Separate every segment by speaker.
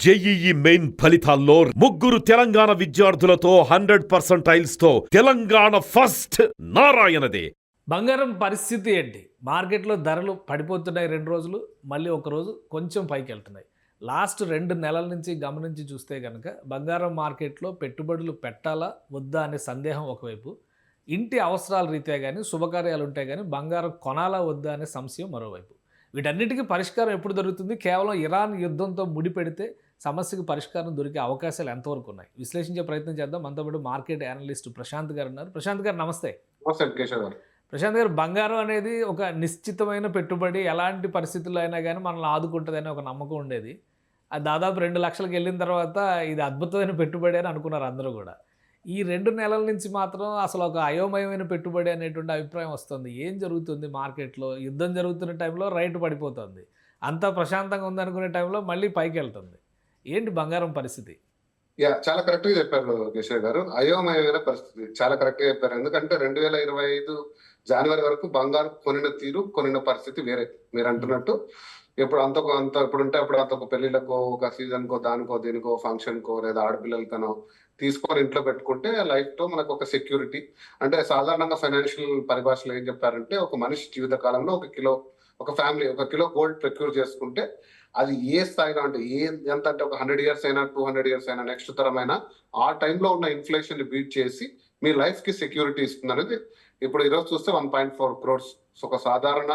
Speaker 1: JEE main ఫలితాల్లో ముగ్గురు తెలంగాణ విద్యార్థులతో 100% తెలంగాణ ఫస్ట్ నారాయణదే.
Speaker 2: బంగారం పరిస్థితి ఏంటి? మార్కెట్లో ధరలు పడిపోతున్నాయి 2 రోజులు, మళ్ళీ ఒక రోజు కొంచెం పైకి వెళ్తున్నాయి. లాస్ట్ 2 నెలల నుంచి గమనించి చూస్తే కనుక బంగారం మార్కెట్లో పెట్టుబడులు పెట్టాలా వద్దా అనే సందేహం ఒకవైపు, ఇంటి అవసరాల రీత్యా కానీ శుభకార్యాలు ఉంటే కానీ బంగారం కొనాలా వద్దా అనే సంశయం మరోవైపు. వీటన్నిటికీ పరిష్కారం ఎప్పుడు దొరుకుతుంది? కేవలం ఇరాన్ యుద్ధంతో ముడిపెడితే సమస్యకు పరిష్కారం దొరికే అవకాశాలు ఎంతవరకు ఉన్నాయి? విశ్లేషించే ప్రయత్నం చేద్దాం. మనతో పాటు మార్కెట్ అనలిస్ట్ ప్రశాంత్ గారు ఉన్నారు. ప్రశాంత్ గారు నమస్తే. ప్రశాంత్ గారు, బంగారం అనేది ఒక నిశ్చితమైన పెట్టుబడి, ఎలాంటి పరిస్థితుల్లో అయినా కానీ మనల్ని ఆదుకుంటుందని ఒక నమ్మకం ఉండేది. అది దాదాపు 2 లక్షలకు వెళ్ళిన తర్వాత ఇది అద్భుతమైన పెట్టుబడి అని అనుకున్నారు అందరూ కూడా. ఈ 2 నెలల నుంచి మాత్రం అసలు ఒక అయోమయమైన పెట్టుబడి అనేటువంటి అభిప్రాయం వస్తుంది. ఏం జరుగుతుంది మార్కెట్లో? యుద్ధం జరుగుతున్న టైంలో రైట్ పడిపోతుంది, అంతా ప్రశాంతంగా ఉందనుకునే టైంలో మళ్ళీ పైకి వెళ్తుంది. ఏంటి బంగారం పరిస్థితి?
Speaker 3: చాలా కరెక్ట్ గా చెప్పారు కిషోర్ గారు. అయోమయమైన పరిస్థితి చాలా కరెక్ట్ గా చెప్పారు. ఎందుకంటే 2025 జనవరి వరకు బంగారం కొనిన తీరు, కొనిన పరిస్థితి వేరే. మీరు అంటున్నట్టు ఇప్పుడు ఇప్పుడుంటే అప్పుడు అంత ఒక పెళ్లిళ్ళకో, ఒక సీజన్ కో, దానికో దీనికో, ఫంక్షన్ కో, లేదా ఆడపిల్లలకనో తీసుకొని ఇంట్లో పెట్టుకుంటే లైఫ్ తో మనకు ఒక సెక్యూరిటీ. అంటే సాధారణంగా ఫైనాన్షియల్ పరిభాషలో ఏం చెప్పారంటే, ఒక మనిషి జీవిత కాలంలో ఒక ఫ్యామిలీ 1 కిలో గోల్డ్ ప్రొక్యూర్ చేసుకుంటే అది ఏ స్థాయిలో అంటే ఎంత అంటే ఒక 100 ఇయర్స్ అయినా, 200 ఇయర్స్ అయినా, నెక్స్ట్ తరమైనా ఆ టైంలో ఉన్న ఇన్ఫ్లేషన్ ని బీట్ చేసి మీ లైఫ్ కి సెక్యూరిటీ ఇస్తుంది అనేది. ఇప్పుడు ఈరోజు చూస్తే 1.4 crores. సో ఒక సాధారణ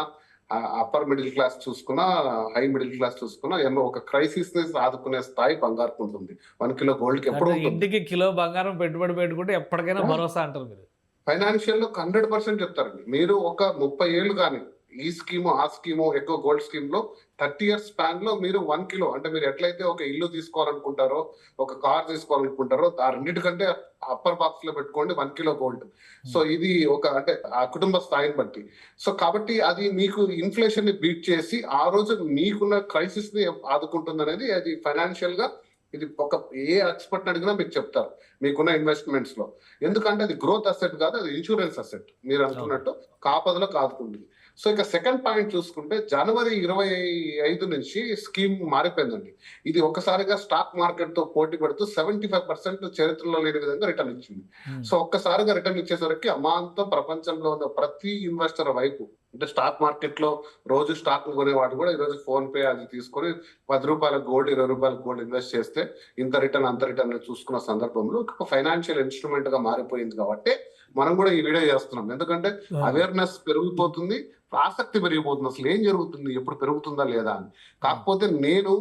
Speaker 3: అప్పర్ మిడిల్ క్లాస్ చూసుకున్నా, హై మిడిల్ క్లాస్ చూసుకున్నా, ఏమో ఒక క్రైసిస్ ని ఆదుకునే స్థాయి బంగారం ఉంటుంది. 1 కిలో గోల్డ్ కి ఎప్పుడు
Speaker 2: ఇంటికి కిలో బంగారం పెట్టుబడి పెట్టుకుంటే ఎప్పటికైనా భరోసా అంటారు మీరు.
Speaker 3: ఫైనాన్షియల్ లో 100% చెప్తారండి. మీరు ఒక 30 ఏళ్ళు కానీ ఈ స్కీము ఆ స్కీము ఎక్కువ గోల్డ్ స్కీమ్ లో 30 ఇయర్స్ స్పాన్ లో మీరు 1 కిలో అంటే మీరు ఎట్లయితే ఒక ఇల్లు తీసుకోవాలనుకుంటారో, ఒక కార్ తీసుకోవాలనుకుంటారో, ఆ రెండింటికంటే అప్పర్ బాక్స్ లో పెట్టుకోండి 1 కిలో గోల్డ్. సో ఇది ఒక అంటే ఆ కుటుంబ స్థాయిని బట్టి. సో కాబట్టి అది మీకు ఇన్ఫ్లేషన్ ని బీట్ చేసి ఆ రోజు మీకున్న క్రైసిస్ ని ఆదుకుంటుంది అనేది. అది ఫైనాన్షియల్ గా ఇది ఒక ఏ ఎక్స్పర్ట్ అడిగినా మీకు చెప్తారు మీకున్న ఇన్వెస్ట్మెంట్స్ లో. ఎందుకంటే అది గ్రోత్ అసెట్ కాదు, అది ఇన్సూరెన్స్ అసెట్. మీరు అనుకున్నట్టు కాపదలో కాదుకుంటుంది. సో ఇక సెకండ్ పాయింట్ చూసుకుంటే, జనవరి 25 నుంచి స్కీమ్ మారిపోయిందండి. ఇది ఒకసారిగా స్టాక్ మార్కెట్ తో పోటీ పడుతూ 75% చరిత్రలో లేని విధంగా రిటర్న్ ఇచ్చింది. సో ఒక్కసారిగా రిటర్న్ ఇచ్చేసరికి అమాంతం ప్రపంచంలో ఉన్న ప్రతి ఇన్వెస్టర్ వైపు, అంటే స్టాక్ మార్కెట్ లో రోజు స్టాక్ కొనేవాడు కూడా ఈరోజు ఫోన్ పే అది తీసుకొని 10 రూపాయల గోల్డ్, 20 రూపాయల గోల్డ్ ఇన్వెస్ట్ చేస్తే ఇంత రిటర్న్ అంత రిటర్న్ చూసుకున్న సందర్భంలో ఒక ఫైనాన్షియల్ ఇన్స్ట్రుమెంట్ గా మారిపోయింది. కాబట్టి మనం కూడా ఈ వీడియో చేస్తున్నాం. ఎందుకంటే అవేర్నెస్ పెరిగిపోతుంది, ఆసక్తి పెరిగిపోతుంది. అసలు ఏం జరుగుతుంది, ఎప్పుడు పెరుగుతుందా లేదా అని. కాకపోతే నేను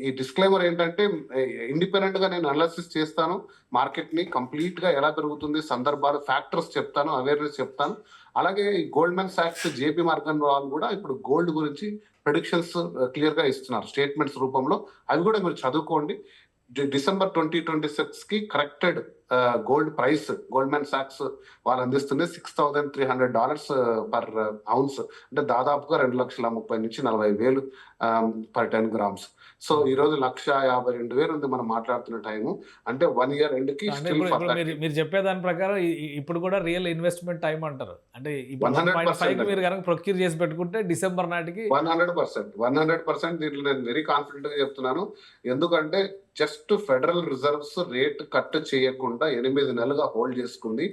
Speaker 3: ఈ డిస్క్లైమర్ ఏంటంటే, ఇండిపెండెంట్ గా నేను అనాలిసిస్ చేస్తాను మార్కెట్ ని. కంప్లీట్ గా ఎలా పెరుగుతుంది, సందర్భాలు, ఫ్యాక్టర్స్ చెప్తాను, అవేర్నెస్ చెప్తాను. అలాగే గోల్డ్మెన్ సాక్స్, జేపీ మార్గన్ వాళ్ళు కూడా ఇప్పుడు గోల్డ్ గురించి ప్రెడిక్షన్స్ క్లియర్ గా ఇస్తున్నారు స్టేట్మెంట్స్ రూపంలో. అవి కూడా మీరు చదువుకోండి. డిసెంబర్ 2026 కి corrected gold price Goldman socks వాళ్ళు అందిస్తుంది $6,300 పర్ ఔన్స్. అంటే దాదాపుగా 2,30,000 నుంచి 40,000 పర్ 10 grams. సో ఈ రోజు 1,52,000 ఉంది మనం మాట్లాడుతున్న టైము. అంటే 1 year ఎండ్ కి
Speaker 2: మీరు చెప్పేదాని ప్రకారం ఇప్పుడు కూడా రియల్ ఇన్వెస్ట్మెంట్ టైం అంటారు. అంటే 1.5 మీరు కనుక ప్రొక్యూర్ చేసి పెట్టుకుంటే డిసెంబర్ నాటికి
Speaker 3: 100% దీంట్లో నేను వెరీ కాన్ఫిడెంట్ గా చెప్తున్నాను. ఎందుకంటే just federal reserves rate cut చేయకుండా 8 నెలలుగా హోల్డ్ చేసుకుంది.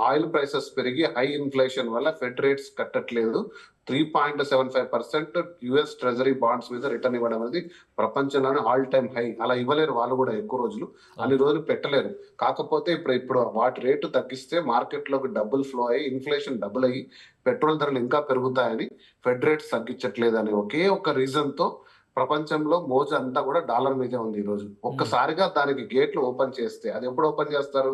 Speaker 3: ఆయిల్ ప్రైసెస్ పెరిగి హై ఇన్ఫ్లేషన్ వల్ల ఫెడ్ రేట్స్ కట్టట్లేదు. 3.75% యుఎస్ ట్రెజరీ బాండ్స్ మీద రిటర్న్ ఇవ్వడం అనేది ప్రపంచంలోనే ఆల్ టైమ్ హై. అలా ఇవ్వలేరు వాళ్ళు కూడా, ఎక్కువ రోజులు అన్ని రోజులు పెట్టలేరు. కాకపోతే ఇప్పుడు వాటి రేటు తగ్గిస్తే మార్కెట్ లోకి డబ్బులు ఫ్లో అయ్యి ఇన్ఫ్లేషన్ డబుల్ అయ్యి పెట్రోల్ ధరలు ఇంకా పెరుగుతాయని ఫెడ్ రేట్స్ తగ్గించట్లేదు అనే ఒకే ఒక రీజన్ తో ప్రపంచంలో మోజు అంతా కూడా డాలర్ మీదే ఉంది. ఈ రోజు ఒక్కసారిగా దానికి గేట్లు ఓపెన్ చేస్తే, అది ఎప్పుడు ఓపెన్ చేస్తారు?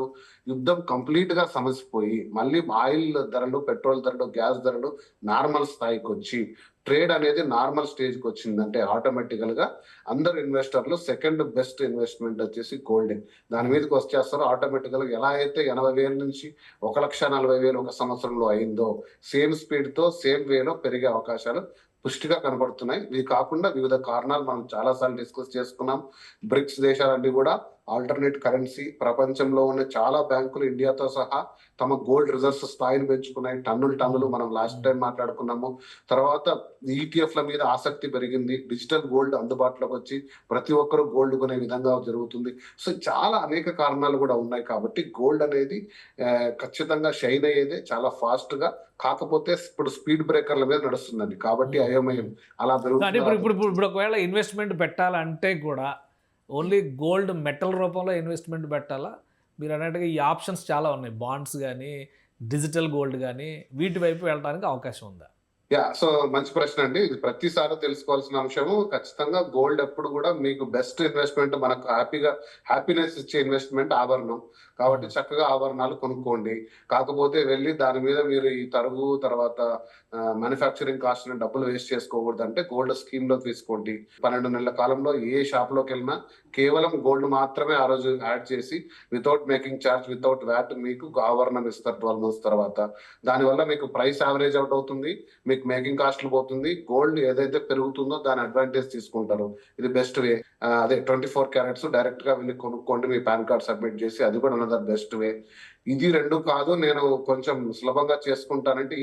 Speaker 3: యుద్ధం కంప్లీట్ గా సమసిపోయి మళ్ళీ ఆయిల్ ధరలు, పెట్రోల్ ధరలు, గ్యాస్ ధరలు నార్మల్ స్థాయికి వచ్చి ట్రేడ్ అనేది నార్మల్ స్టేజ్ కి వచ్చిందంటే ఆటోమేటికల్ గా అందరు ఇన్వెస్టర్లు సెకండ్ బెస్ట్ ఇన్వెస్ట్మెంట్ వచ్చేసి గోల్డ్. దాని మీదకి వచ్చేస్తారు ఆటోమేటికల్ గా. ఎలా అయితే 80,000 నుంచి 1,40,000 ఒక సంవత్సరంలో అయిందో, సేమ్ స్పీడ్ తో సేమ్ వేలో పెరిగే అవకాశాలు పుష్టిగా కనబడుతున్నాయి. ఇవి కాకుండా వివిధ కారణాలు మనం చాలా సార్లు డిస్కస్ చేసుకున్నాం. బ్రిక్స్ దేశాలన్నీ కూడా ఆల్టర్నేట్ కరెన్సీ, ప్రపంచంలో ఉన్న చాలా బ్యాంకులు ఇండియాతో సహా తమ గోల్డ్ రిజర్వ్స్ స్థాయిని పెంచుకున్నాయి. టన్నులు మనం లాస్ట్ టైం మాట్లాడుకున్నాము. తర్వాత ఈటీఎఫ్ల మీద ఆసక్తి పెరిగింది. డిజిటల్ గోల్డ్ అందుబాటులోకి వచ్చి ప్రతి ఒక్కరూ గోల్డ్ కొనే విధంగా జరుగుతుంది. సో చాలా అనేక కారణాలు కూడా ఉన్నాయి కాబట్టి గోల్డ్ అనేది ఖచ్చితంగా షైన్ అయ్యేదే చాలా ఫాస్ట్ గా. కాకపోతే ఇప్పుడు స్పీడ్ బ్రేకర్ల మీద నడుస్తుందండి కాబట్టి అయోమయం అలా
Speaker 2: కానీ ఇప్పుడు
Speaker 3: జరుగుతుంది.
Speaker 2: ఇప్పుడు ఇప్పుడు ఒకవేళ ఇన్వెస్ట్మెంట్ పెట్టాలంటే కూడా ఓన్లీ గోల్డ్ మెటల్ రూపంలో ఇన్వెస్ట్మెంట్ పెట్టాలా? మీరు అన్నట్టుగా ఈ ఆప్షన్స్ చాలా ఉన్నాయి, బాండ్స్ కానీ డిజిటల్ గోల్డ్ కానీ, వీటి వైపు వెళ్ళడానికి అవకాశం ఉందా?
Speaker 3: సో మంచి ప్రశ్న అండి. ఇది ప్రతిసారి తెలుసుకోవాల్సిన అంశము. ఖచ్చితంగా గోల్డ్ ఎప్పుడు కూడా మీకు బెస్ట్ ఇన్వెస్ట్మెంట్, మనకు హ్యాపీనెస్ ఇచ్చే ఇన్వెస్ట్మెంట్ ఆభరణం. కాబట్టి చక్కగా ఆభరణాలు కొనుక్కోండి. కాకపోతే వెళ్ళి దాని మీద మీరు ఈ తరుగు తర్వాత మ్యానుఫ్యాక్చరింగ్ కాస్ట్ డబ్బులు వేస్ట్ చేసుకోకూడదు. అంటే గోల్డ్ స్కీమ్ లో తీసుకోండి. 12 నెలల కాలంలో ఏ షాప్ లోకి వెళ్ళినా కేవలం గోల్డ్ మాత్రమే ఆ రోజు యాడ్ చేసి without making charge, without VAT మీకు ఆభరణం ఇస్తారు 12 months తర్వాత. దానివల్ల మీకు ప్రైస్ యావరేజ్ అవుట్ అవుతుంది, మీకు మేకింగ్ కాస్ట్లు పోతుంది. గోల్డ్ ఏదైతే పెరుగుతుందో దాని అడ్వాంటేజ్ తీసుకుంటారు. ఇది బెస్ట్ వే. అదే 24 క్యారెట్స్ డైరెక్ట్ గా వెళ్ళి కొనుక్కోండి, మీ పాన్ కార్డ్ సబ్మిట్ చేసి. అది కూడా అనదర్ బెస్ట్ వే. ఇది రెండు కాదు, నేను కొంచెం సులభంగా చేసుకుంటానంటే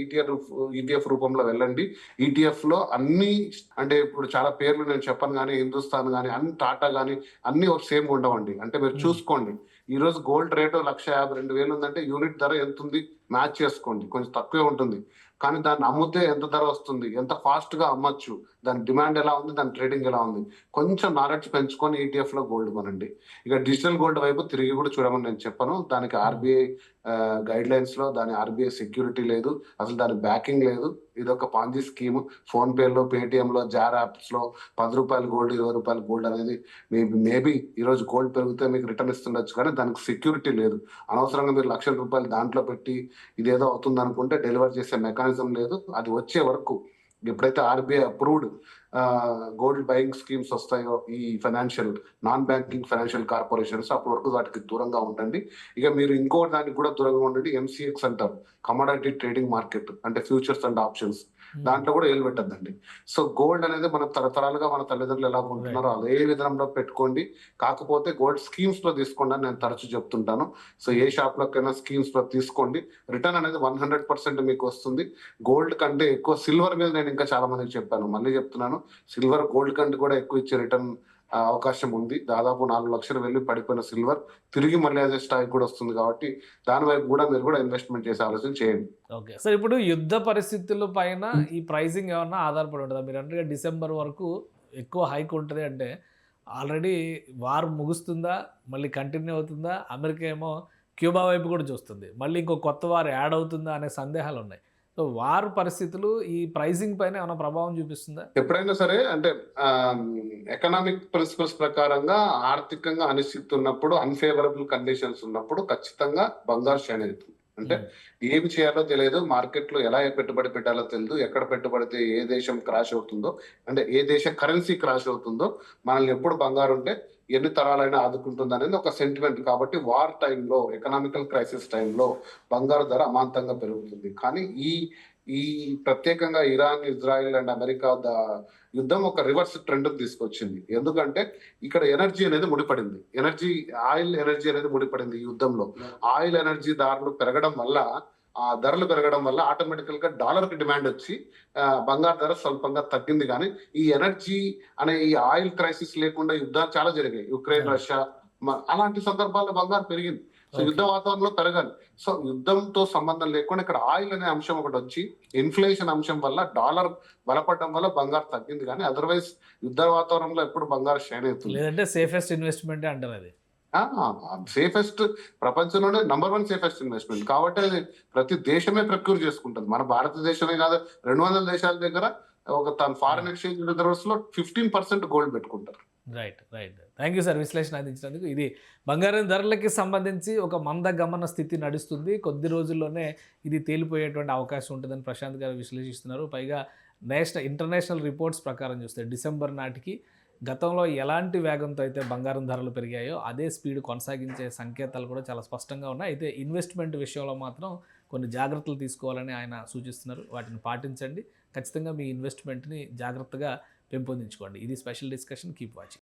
Speaker 3: ఈటీఎఫ్ రూపంలో వెళ్ళండి. ఈటీఎఫ్ లో అన్ని, అంటే ఇప్పుడు చాలా పేర్లు నేను చెప్పను కానీ, హిందుస్థాన్ కానీ అన్ని, టాటా కానీ అన్ని ఒక సేమ్ ఉండవండి. అంటే మీరు చూసుకోండి, ఈ రోజు గోల్డ్ రేటు 1,52,000 ఉందంటే యూనిట్ ధర ఎంత ఉంది మ్యాచ్ చేసుకోండి. కొంచెం తక్కువే ఉంటుంది, కానీ దాన్ని అమ్మితే ఎంత ధర వస్తుంది, ఎంత ఫాస్ట్ గా అమ్మచ్చు, దాని డిమాండ్ ఎలా ఉంది, దాని ట్రేడింగ్ ఎలా ఉంది, కొంచెం నాలెడ్జ్ పెంచుకొని ఈటీఎఫ్ లో గోల్డ్ కొనండి. ఇక డిజిటల్ గోల్డ్ వైపు తిరిగి కూడా చూడమని నేను చెప్పను. దానికి ఆర్బీఐ గైడ్ లైన్స్ లో దాని ఆర్బీఐ సెక్యూరిటీ లేదు, అసలు దాని బ్యాకింగ్ లేదు. ఇది ఒక పాంజీ స్కీమ్. ఫోన్ పేలో, పేటిఎం లో, జార్ యాప్స్ లో ₹10 గోల్డ్, ₹20 గోల్డ్ అనేది మేబీ ఈ రోజు గోల్డ్ పెరిగితే మీకు రిటర్న్ ఇస్తుండొచ్చు, కానీ దానికి సెక్యూరిటీ లేదు. అనవసరంగా మీరు ₹1,00,000 దాంట్లో పెట్టి ఇదేదో అవుతుంది అనుకుంటే డెలివర్ చేసే మెకానిజం లేదు. అది వచ్చే వరకు, ఎప్పుడైతే RBI approved gold buying schemes వస్తాయో ఈ నాన్ బ్యాంకింగ్ ఫైనాన్షియల్ కార్పొరేషన్స్, అప్పటి వరకు వాటికి దూరంగా ఉండండి. ఇక మీరు ఇంకో దానికి కూడా దూరంగా ఉండండి. ఎంసీఎక్స్ అంటారు, కమోడిటీ ట్రేడింగ్ మార్కెట్, అంటే ఫ్యూచర్స్ అండ్ ఆప్షన్స్. దాంట్లో కూడా ఏలు పెట్టద్దండి. సో గోల్డ్ అనేది మన తరతరాలుగా మన తల్లిదండ్రులు ఎలా కొంటున్నారో అదే విధానంలో పెట్టుకోండి. కాకపోతే గోల్డ్ స్కీమ్స్ లో తీసుకోండి అని నేను తరచూ చెప్తుంటాను. సో ఏ షాప్ లోకైనా స్కీమ్స్ లో తీసుకోండి. రిటర్న్ అనేది 100% మీకు వస్తుంది. గోల్డ్ కంటే ఎక్కువ సిల్వర్ మీద నేను ఇంకా చాలా మందికి చెప్పాను, మళ్ళీ చెప్తున్నాను, సిల్వర్ గోల్డ్ కంటే కూడా ఎక్కువ ఇచ్చే రిటర్న్ అవకాశం ఉంది. దాదాపు 4 లక్షలు వెళ్ళి పడిపోయిన సిల్వర్ తిరిగి మళ్ళీ అదే స్టాక్ కూడా వస్తుంది. కాబట్టి దాని వైపు కూడా మీరు కూడా ఇన్వెస్ట్మెంట్ చేసే ఆలోచన చేయండి.
Speaker 2: ఓకే సార్, ఇప్పుడు యుద్ధ పరిస్థితుల పైన ఈ ప్రైసింగ్ ఏమన్నా ఆధారపడి ఉంటుందా? మీరు అంటే డిసెంబర్ వరకు ఎక్కువ హైక్ ఉంటుంది అంటే ఆల్రెడీ వార్ ముగుస్తుందా, మళ్ళీ కంటిన్యూ అవుతుందా? అమెరికా ఏమో క్యూబా వైపు కూడా చూస్తుంది, మళ్ళీ ఇంకో కొత్త వార్ యాడ్ అవుతుందా అనే సందేహాలు ఉన్నాయి. సో వార్ పరిస్థితులు ఈ ప్రైసింగ్ పైన ఏమైనా ప్రభావం చూపిస్తుందా?
Speaker 3: ఎప్పుడైనా సరే, అంటే ఎకనామిక్ ప్రిన్సిపల్స్ ప్రకారంగా ఆర్థికంగా అనిశ్చితి ఉన్నప్పుడు, అన్ఫేవరబుల్ కండిషన్స్ ఉన్నప్పుడు ఖచ్చితంగా బంగారు షైన్ అవుతుంది. అంటే ఏమి చేయాలో తెలియదు, మార్కెట్ లో ఎలా పెట్టుబడి పెట్టాలో తెలియదు, ఎక్కడ పెట్టుబడితే ఏ దేశం క్రాష్ అవుతుందో, అంటే ఏ దేశ కరెన్సీ క్రాష్ అవుతుందో, మనల్ని ఎప్పుడు బంగారు ఉంటే ఎన్ని తరాలైనా ఆదుకుంటుంది అనేది ఒక సెంటిమెంట్. కాబట్టి వార్ టైంలో, ఎకనామికల్ క్రైసిస్ టైంలో బంగారు ధర అమాంతంగా పెరుగుతుంది. కానీ ఈ ప్రత్యేకంగా ఇరాన్, ఇజ్రాయిల్ అండ్ అమెరికా యుద్ధం ఒక రివర్స్ ట్రెండ్ తీసుకొచ్చింది. ఎందుకంటే ఇక్కడ ఎనర్జీ అనేది ముడిపడింది, ఆయిల్ ఎనర్జీ అనేది ముడిపడింది. ఈ యుద్ధంలో ఆయిల్ ఎనర్జీ ధరలు పెరగడం వల్ల, ఆ ధరలు పెరగడం వల్ల ఆటోమేటికల్ గా డాలర్ కి డిమాండ్ వచ్చి బంగారు ధర స్వల్పంగా తగ్గింది. కానీ ఈ ఎనర్జీ అనే ఈ ఆయిల్ క్రైసిస్ లేకుండా యుద్ధాలు చాలా జరిగాయి, యుక్రెయిన్, రష్యా, అలాంటి సందర్భాల్లో బంగారు పెరిగింది. సో యుద్ధ వాతావరణంలో పెరగాలి. సో యుద్ధంతో సంబంధం లేకుండా ఇక్కడ ఆయిల్ అనే అంశం ఒకటి వచ్చి, ఇన్ఫ్లేషన్ అంశం వల్ల డాలర్ బలపడడం వల్ల బంగారు తగ్గింది. కానీ అదర్వైజ్ యుద్ధ వాతావరణంలో ఎప్పుడు బంగారు షైన్ అవుతుంది.
Speaker 2: లేదంటే సేఫెస్ట్ ఇన్వెస్ట్మెంట్ అంటారు అది.
Speaker 3: సేఫెస్ట్, ప్రపంచంలోనే నంబర్ 1 సేఫెస్ట్ ఇన్వెస్ట్మెంట్. కాబట్టి అది ప్రతి దేశమే ప్రక్యూర్ చేసుకుంటుంది. మన భారతదేశమే కాదు, 200 దేశాల దగ్గర తన ఫారెన్ ఎక్స్చేంజ్ రిజర్వ్స్ లో 15% గోల్డ్ పెట్టుకుంటారు.
Speaker 2: రైట్. థ్యాంక్ యూ సార్ విశ్లేషణ అందించినందుకు. ఇది బంగారం ధరలకి సంబంధించి ఒక మందగమన స్థితి నడుస్తుంది, కొద్ది రోజుల్లోనే ఇది తేలిపోయేటువంటి అవకాశం ఉంటుందని ప్రశాంత్ గారు విశ్లేషిస్తున్నారు. పైగా ఇంటర్నేషనల్ రిపోర్ట్స్ ప్రకారం చూస్తే డిసెంబర్ నాటికి గతంలో ఎలాంటి వేగంతో అయితే బంగారం ధరలు పెరిగాయో అదే స్పీడ్ కొనసాగించే సంకేతాలు కూడా చాలా స్పష్టంగా ఉన్నాయి. అయితే ఇన్వెస్ట్మెంట్ విషయంలో మాత్రం కొన్ని జాగ్రత్తలు తీసుకోవాలని ఆయన సూచిస్తున్నారు, వాటిని పాటించండి. ఖచ్చితంగా మీ ఇన్వెస్ట్మెంట్ని జాగ్రత్తగా పెంపొందించుకోండి. ఇది స్పెషల్ డిస్కషన్. Keep watching.